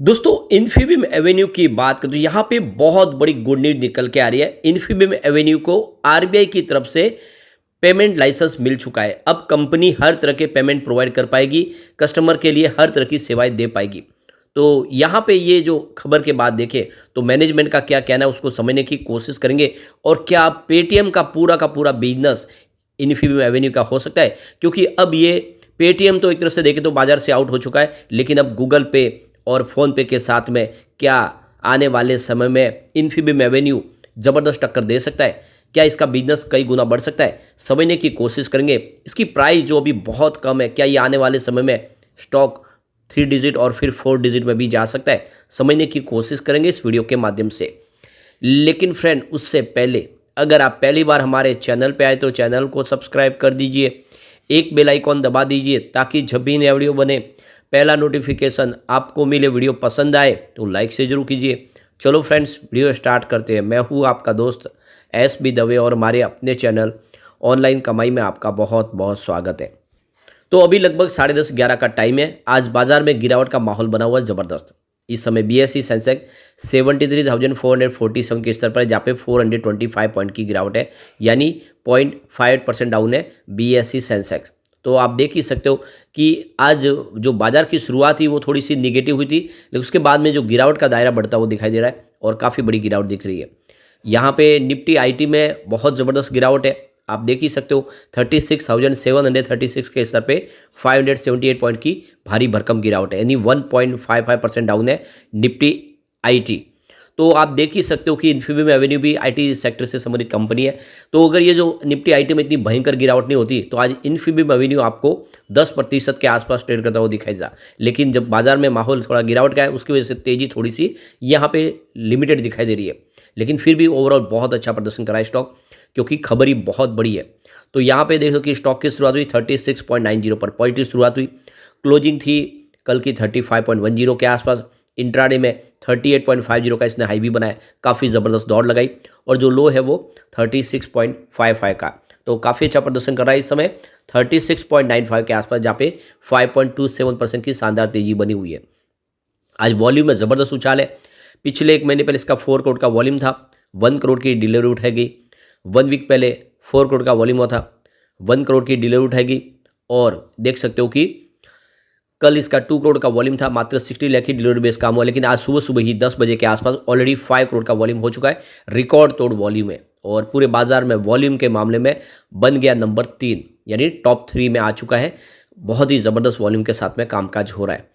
दोस्तों Infibeam Avenue की बात करें तो यहाँ पे बहुत बड़ी गुड न्यूज निकल के आ रही है। इन्फीबीम एवेन्यू को आरबीआई की तरफ से पेमेंट लाइसेंस मिल चुका है। अब कंपनी हर तरह के पेमेंट प्रोवाइड कर पाएगी, कस्टमर के लिए हर तरह की सेवाएं दे पाएगी। तो यहाँ पे ये जो खबर के बाद देखें तो मैनेजमेंट का क्या कहना है उसको समझने की कोशिश करेंगे और क्या पेटीएम का पूरा बिजनेस इन्फीबीम एवेन्यू का हो सकता है, क्योंकि अब ये पेटीएम तो एक तरह से देखें तो बाजार से आउट हो चुका है, लेकिन अब गूगल पे और फ़ोनपे के साथ में क्या आने वाले समय में इन्फीबीम एवेन्यू ज़बरदस्त टक्कर दे सकता है? क्या इसका बिजनेस कई गुना बढ़ सकता है? समझने की कोशिश करेंगे। इसकी प्राइस जो अभी बहुत कम है, क्या ये आने वाले समय में स्टॉक 3 डिजिट और फिर 4 डिजिट में भी जा सकता है? समझने की कोशिश करेंगे इस वीडियो के माध्यम से। लेकिन फ्रेंड, उससे पहले अगर आप पहली बार हमारे चैनल पे आए तो चैनल को सब्सक्राइब कर दीजिए, एक बेल आइकॉन दबा दीजिए ताकि जब भी नया वीडियो बने पहला नोटिफिकेशन आपको मिले। वीडियो पसंद आए तो लाइक से जरूर कीजिए। चलो फ्रेंड्स, वीडियो स्टार्ट करते हैं। मैं हूँ आपका दोस्त SB दवे और हमारे अपने चैनल ऑनलाइन कमाई में आपका बहुत बहुत स्वागत है। तो अभी लगभग 10:30-11 का टाइम है। आज बाजार में गिरावट का माहौल बना हुआ है ज़बरदस्त। इस समय BSE सेंसेक्स 73,447 के स्तर पर है, जहाँ पे 425 पॉइंट की गिरावट है, यानी 0.58% डाउन है BSE सेंसेक्स। तो आप देख ही सकते हो कि आज जो बाजार की शुरुआत थी वो थोड़ी सी निगेटिव हुई थी, लेकिन उसके बाद में जो गिरावट का दायरा बढ़ता हुआ दिखाई दे रहा है और काफ़ी बड़ी गिरावट दिख रही है। यहाँ पे निफ्टी IT में बहुत ज़बरदस्त गिरावट है। आप देख ही सकते हो 36,736 के स्तर पे 578 पॉइंट की भारी भरकम गिरावट है, यानी 1.55% डाउन है निफ्टी IT। तो आप देख ही सकते हो कि इन्फीबीम एवेन्यू भी IT सेक्टर से संबंधित कंपनी है। तो अगर ये जो निफ्टी IT में इतनी भयंकर गिरावट नहीं होती तो आज इन्फीबीम एवेन्यू आपको 10% के आसपास ट्रेड करता हुआ दिखाई देता। लेकिन जब बाजार में माहौल थोड़ा गिरावट का है, उसकी वजह से तेजी थोड़ी सी यहाँ पे लिमिटेड दिखाई दे रही है, लेकिन फिर भी ओवरऑल बहुत अच्छा प्रदर्शन करा है स्टॉक, क्योंकि खबर ही बहुत बड़ी है। तो यहाँ पे देखो कि स्टॉक की शुरुआत हुई 36.90 पर, पॉजिटिव शुरुआत हुई। क्लोजिंग थी कल की 35.10 के आसपास। इंट्राडे में 38.50 का इसने हाई भी बनाया, काफ़ी ज़बरदस्त दौड़ लगाई, और जो लो है वो 36.55 का। तो काफ़ी अच्छा प्रदर्शन कर रहा है इस समय 36.95 के आसपास, जहाँ पे 5.27% की शानदार तेजी बनी हुई है। आज वॉल्यूम में ज़बरदस्त उछाल है। पिछले 1 महीने पहले इसका 4 करोड़ का वॉल्यूम था, 1 करोड़ की डिलीवरी उठाई गई। 1 वीक पहले 4 करोड़ का वॉल्यूम हुआ था, 1 करोड़ की डिलीवरी उठाई गई। और देख सकते हो कि कल इसका 2 करोड़ का वॉल्यूम था, मात्र 60 लाख की डिलीवरी बेस काम हुआ, लेकिन आज सुबह सुबह ही 10 बजे के आसपास ऑलरेडी 5 करोड़ का वॉल्यूम हो चुका है। रिकॉर्ड तोड़ वॉल्यूम है और पूरे बाजार में वॉल्यूम के मामले में बन गया नंबर 3, यानी टॉप 3 में आ चुका है। बहुत ही ज़बरदस्त वॉल्यूम के साथ में कामकाज हो रहा है।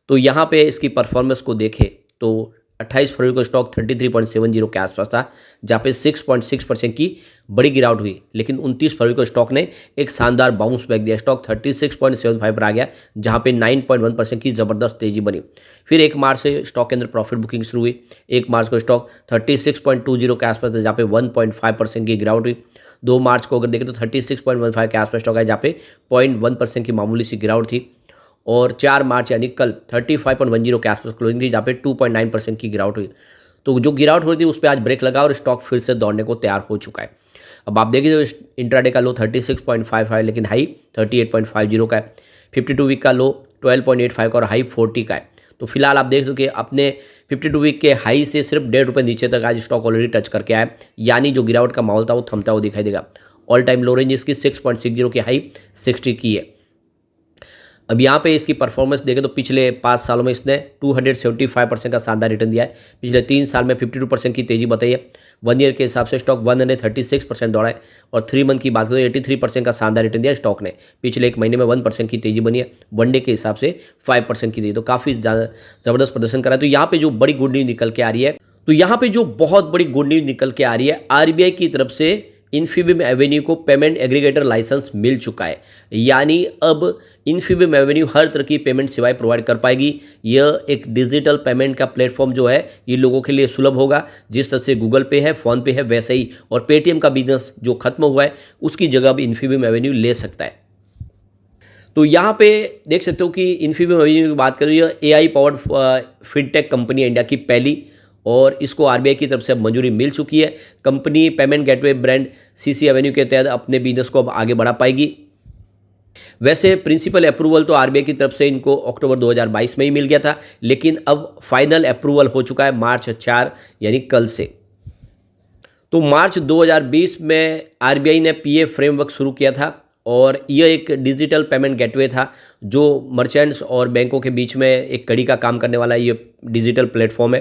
तो यहाँ पे इसकी परफॉर्मेंस को देखें तो 28 फरवरी को स्टॉक 33.70 के आसपास था, जहाँ पे 6.6% की बड़ी गिरावट हुई, लेकिन 29 फरवरी को स्टॉक ने एक शानदार बाउंस बैक दिया। स्टॉक 36.75 पर आ गया, जहाँ पे 9.1% की ज़बरदस्त तेजी बनी। फिर 1 मार्च से स्टॉक के अंदर प्रॉफिट बुकिंग शुरू हुई। 1 मार्च को स्टॉक 36.20 के आसपास था, जहाँ पे 1.5% की गिरावट हुई। 2 मार्च को अगर देखें तो 36.15 के आसपास स्टॉक है, जहाँ पे 0.1% की मामूली सी गिरावट थी। और 4 मार्च यानी कल 35.10 के आसपास क्लोजिंग थी, जहाँ पे 2.9% की गिरावट हुई। तो जो गिरावट हुई थी उस पर आज ब्रेक लगा और स्टॉक फिर से दौड़ने को तैयार हो चुका है। अब आप देखिए तो इंट्राडे का लो 36.55 लेकिन हाई 38.50 का है। 52 वीक का लो 12.85 का और हाई 40 का है। तो फिलहाल आप देख सको कि अपने 52 वीक के हाई से सिर्फ ₹1.5 नीचे तक आज स्टॉक ऑलरेडी टच करके आया, यानी जो गिरावट का माहौल था वो थमता हुआ दिखाई देगा। ऑल टाइम लो रेंज इसकी 6.60 की हाई 60 की है। अब यहाँ पे इसकी परफॉर्मेंस देखें तो पिछले 5 सालों में इसने 275% का शानदार रिटर्न दिया है। पिछले 3 साल में 52% की तेजी बताई है। 1 ईयर के हिसाब से स्टॉक 136% दौड़ा है, और 3 मंथ की बात करें तो 83% का शानदार रिटर्न दिया स्टॉक ने। पिछले 1 महीने में 1% की तेजी बनी है, 1 डे के हिसाब से 5% की तेजी, तो काफ़ी ज़्यादा ज़बरदस्त प्रदर्शन करा है। तो यहाँ पे जो बड़ी गुड न्यूज़ निकल के आ रही है, तो यहाँ पे जो बहुत बड़ी गुड न्यूज़ निकल के आ रही है, आरबीआई की तरफ से इन्फीबीम एवेन्यू को पेमेंट एग्रीगेटर लाइसेंस मिल चुका है, यानी अब इन्फीबीम एवेन्यू हर तरह की पेमेंट सेवाएं प्रोवाइड कर पाएगी। यह एक डिजिटल पेमेंट का प्लेटफॉर्म जो है ये लोगों के लिए सुलभ होगा। जिस तरह से गूगल पे है, फ़ोन पे है, वैसे ही और पेटीएम का बिजनेस जो खत्म हुआ है उसकी जगह अब इन्फीबीम एवेन्यू ले सकता है। तो यहाँ पे देख सकते हो कि इन्फीबीम एवेन्यू की बात करें, यह AI पावर्ड फिनटेक कंपनी है, इंडिया की पहली, और इसको आरबीआई की तरफ से अब मंजूरी मिल चुकी है। Company payment gateway brand CC Avenue के तहत अपने बिजनेस को अब आगे बढ़ा पाएगी। वैसे प्रिंसिपल अप्रूवल तो आरबीआई की तरफ से इनको अक्टूबर 2022 में ही मिल गया था, लेकिन अब फाइनल अप्रूवल हो चुका है मार्च 4 यानी कल से। तो मार्च 2020 में आरबीआई ने पीए फ्रेमवर्क शुरू किया था और यह एक डिजिटल पेमेंट गेटवे था जो मर्चेंट्स और बैंकों के बीच में एक कड़ी का काम करने वाला ये डिजिटल प्लेटफॉर्म है।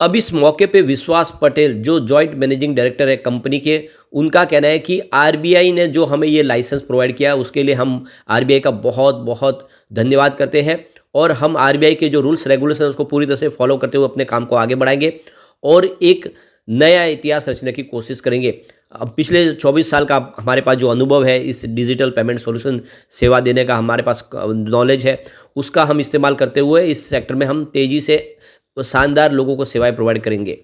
अब इस मौके पे विश्वास पटेल जो जॉइंट मैनेजिंग डायरेक्टर है कंपनी के, उनका कहना है कि आरबीआई ने जो हमें ये लाइसेंस प्रोवाइड किया उसके लिए हम आरबीआई का बहुत बहुत धन्यवाद करते हैं और हम आरबीआई के जो रूल्स रेगुलेशन उसको पूरी तरह से फॉलो करते हुए अपने काम को आगे बढ़ाएंगे और एक नया इतिहास रचने की कोशिश करेंगे। अब पिछले 24 साल का हमारे पास जो अनुभव है इस डिजिटल पेमेंट सॉल्यूशन सेवा देने का हमारे पास नॉलेज है, उसका हम इस्तेमाल करते हुए इस सेक्टर में हम तेज़ी से शानदार लोगों को सेवाएं प्रोवाइड करेंगे।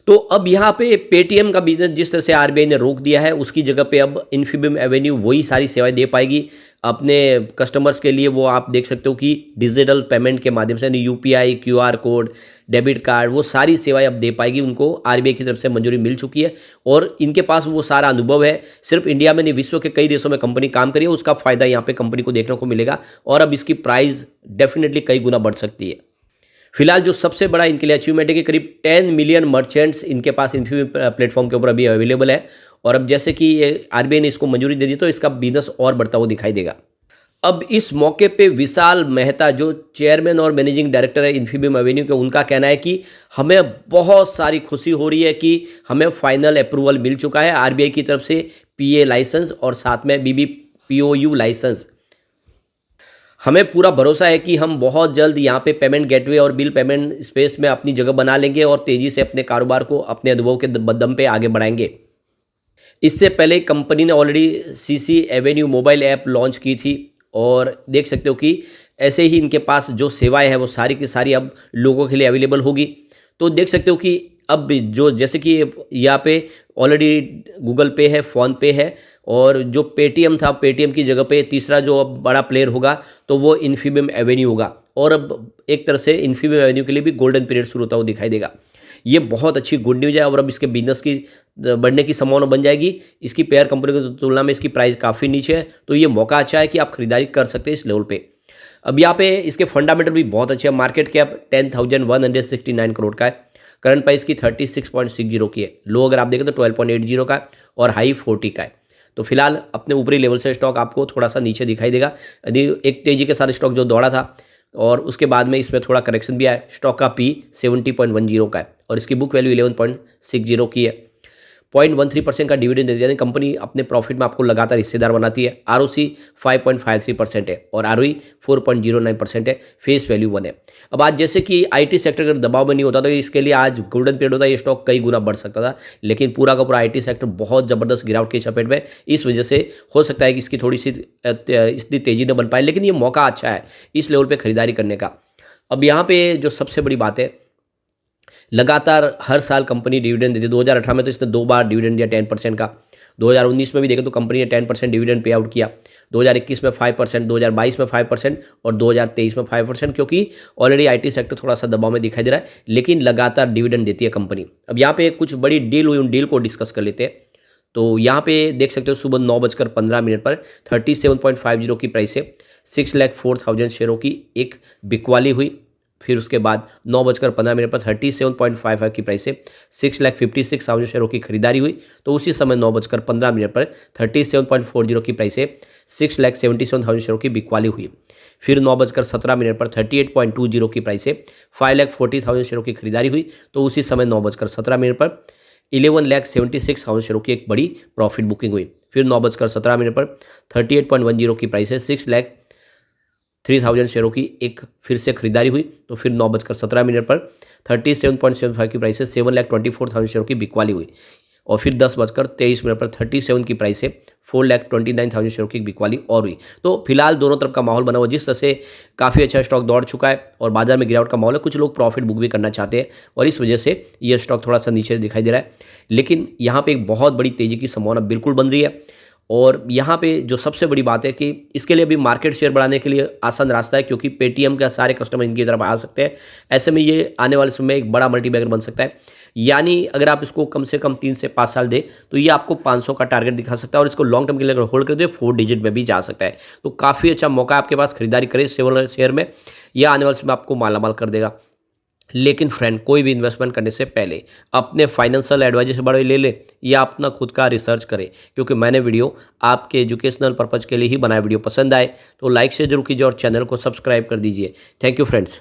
तो अब यहाँ पे पेटीएम का बिजनेस जिस तरह से आरबीआई ने रोक दिया है उसकी जगह पे अब इन्फीबीम एवेन्यू वही सारी सेवाएं दे पाएगी अपने कस्टमर्स के लिए। वो आप देख सकते हो कि डिजिटल पेमेंट के माध्यम से UPI, QR code, debit card, वो सारी सेवाएं अब दे पाएगी। उनको आरबीआई की तरफ से मंजूरी मिल चुकी है और इनके पास वो सारा अनुभव है। सिर्फ इंडिया में नहीं, विश्व के कई देशों में कंपनी काम करी है, उसका फ़ायदा यहाँ पे कंपनी को देखने को मिलेगा और अब इसकी प्राइस डेफिनेटली कई गुना बढ़ सकती है। फिलहाल जो सबसे बड़ा इनके लिए अचीवमेंट है कि करीब 10 मिलियन मर्चेंट्स इनके पास इन्फीबीम प्लेटफॉर्म के ऊपर अभी अवेलेबल है और अब जैसे कि आरबीआई ने इसको मंजूरी दे दी तो इसका बिजनेस और बढ़ता हुआ दिखाई देगा। अब इस मौके पे विशाल मेहता जो चेयरमैन और मैनेजिंग डायरेक्टर है इन्फीबीम एवेन्यू के, उनका कहना है कि हमें बहुत सारी खुशी हो रही है कि हमें फाइनल अप्रूवल मिल चुका है आरबीआई की तरफ से पीए लाइसेंस और साथ में बीबीपीओयू लाइसेंस। हमें पूरा भरोसा है कि हम बहुत जल्द यहाँ पे पेमेंट गेटवे और बिल पेमेंट स्पेस में अपनी जगह बना लेंगे और तेज़ी से अपने कारोबार को अपने अनुभव के दम पे आगे बढ़ाएंगे। इससे पहले कंपनी ने already CC Avenue mobile app launch की थी और देख सकते हो कि ऐसे ही इनके पास जो सेवाएं हैं वो सारी की सारी अब लोगों के लिए अवेलेबल होगी। तो देख सकते हो कि अब भी जो जैसे कि यहाँ पे ऑलरेडी गूगल पे है, फ़ोन पे है और जो पेटीएम था, पेटीएम की जगह पे तीसरा जो अब बड़ा प्लेयर होगा तो वो इन्फीबीम एवेन्यू होगा और अब एक तरह से इन्फीबीम एवेन्यू के लिए भी गोल्डन पीरियड शुरू होता हुआ दिखाई देगा। ये बहुत अच्छी गुड न्यूज़ है और अब इसके बिजनेस की बढ़ने की संभावना बन जाएगी। इसकी पेयर कंपनी की तुलना में इसकी प्राइस काफ़ी नीचे है, तो ये मौका अच्छा है कि आप खरीदारी कर सकते हैं इस लेवल पे। अब यहाँ पे इसके फंडामेंटल भी बहुत अच्छे हैं। मार्केट कैप 10,169 करोड़ का है, करंट प्राइस की 36.60 की है, लो अगर आप देखें तो 12.80 का है और हाई 40 का है। तो फिलहाल अपने ऊपरी लेवल से स्टॉक आपको थोड़ा सा नीचे दिखाई देगा। यदि एक तेजी के साथ स्टॉक जो दौड़ा था और उसके बाद में इसमें थोड़ा करेक्शन भी आया। स्टॉक का पी 70.10 का है और इसकी बुक वैल्यू 11.60 की है। 0.13% का डिविडेंड देती है, यानी कंपनी अपने प्रॉफिट में आपको लगातार हिस्सेदार बनाती है। आरओसी 5.53% है और आरओई 4.09% है। फेस वैल्यू 1 है। अब आज जैसे कि आईटी सेक्टर अगर दबाव में नहीं होता तो इसके लिए आज गोल्डन पीरियड होता, ये स्टॉक कई गुना बढ़ सकता था, लेकिन पूरा का पूरा आईटी सेक्टर बहुत ज़बरदस्त गिरावट की चपेट में। इस वजह से हो सकता है कि इसकी थोड़ी सी इतनी तेज़ी न बन पाए, लेकिन ये मौका अच्छा है इस लेवल पर खरीदारी करने का। अब यहाँ पे जो सबसे बड़ी बात है, लगातार हर साल कंपनी डिविडेंड देती है। 2018 में तो इसने 2 बार डिविडेंड दिया 10% का। 2019 में भी देखें तो कंपनी ने 10% डिविडेंड पे आउट किया। 2021 में 5%, 2022 में 5% और 2023 में 5%, क्योंकि ऑलरेडी आईटी सेक्टर थोड़ा सा दबाव में दिखाई दे रहा है, लेकिन लगातार डिविडेंड देती है कंपनी। अब यहाँ पे कुछ बड़ी डील हुई, उन डील को डिस्कस कर लेते हैं। तो यहाँ पे देख सकते हो सुबह 9:15 पर 37.50 की प्राइस से 6,04,000 शेयरों की एक बिकवाली हुई। फिर उसके बाद 9:15 पर 37.55 की प्राइस से 6,56,000 शेयरों की खरीदारी हुई। तो उसी समय 9:15 पर 37.40 की प्राइस से 6,77,000 शेयरों की बिकवाली हुई। फिर 9:17 पर 38.20 की प्राइस से 5,40,000 शेयरों की खरीदारी हुई। तो उसी समय 9:17 पर 11,76,000 शेयरों की एक बड़ी प्रॉफिट बुकिंग हुई। फिर 9:17 पर 38.10 की प्राइस से 6,03,000 शेयरों की एक फिर से खरीदारी हुई। तो फिर 9:17 पर 37.75 की प्राइस से 7,24,000 शेयरों की बिकवाली हुई और फिर 10:23 पर 37 की प्राइस से 4,29,000 शेयरों की बिकवाली और हुई। तो फिलहाल दोनों तरफ का माहौल बना हुआ, जिस तरह से काफ़ी अच्छा स्टॉक दौड़ चुका है और बाजार में गिरावट का माहौल है, कुछ लोग प्रॉफिट बुक भी करना चाहते हैं और इस वजह से ये स्टॉक थोड़ा सा नीचे दिखाई दे रहा है। लेकिन यहाँ पे एक बहुत बड़ी तेज़ी की संभावना बिल्कुल बन रही है और यहाँ पे जो सबसे बड़ी बात है कि इसके लिए अभी मार्केट शेयर बढ़ाने के लिए आसान रास्ता है, क्योंकि पेटीएम का सारे कस्टमर इनकी तरफ आ सकते हैं। ऐसे में ये आने वाले समय में एक बड़ा मल्टीबैगर बन सकता है। यानी अगर आप इसको कम से कम 3 से 5 साल दें तो ये आपको 500 का टारगेट दिखा सकता है, और इसको लॉन्ग टर्म के लिए अगर होल्ड कर दे 4 डिजिट में भी जा सकता है। तो काफ़ी अच्छा मौका है आपके पास, खरीदारी करें शेयर में, यह आने वाले समय आपको मालामाल कर देगा। लेकिन फ्रेंड, कोई भी इन्वेस्टमेंट करने से पहले अपने फाइनेंशियल एडवाइजर से बड़े ले ले या अपना खुद का रिसर्च करें, क्योंकि मैंने वीडियो आपके एजुकेशनल पर्पज़ के लिए ही बनाया। वीडियो पसंद आए तो लाइक से जरूर कीजिए और चैनल को सब्सक्राइब कर दीजिए। Thank you friends.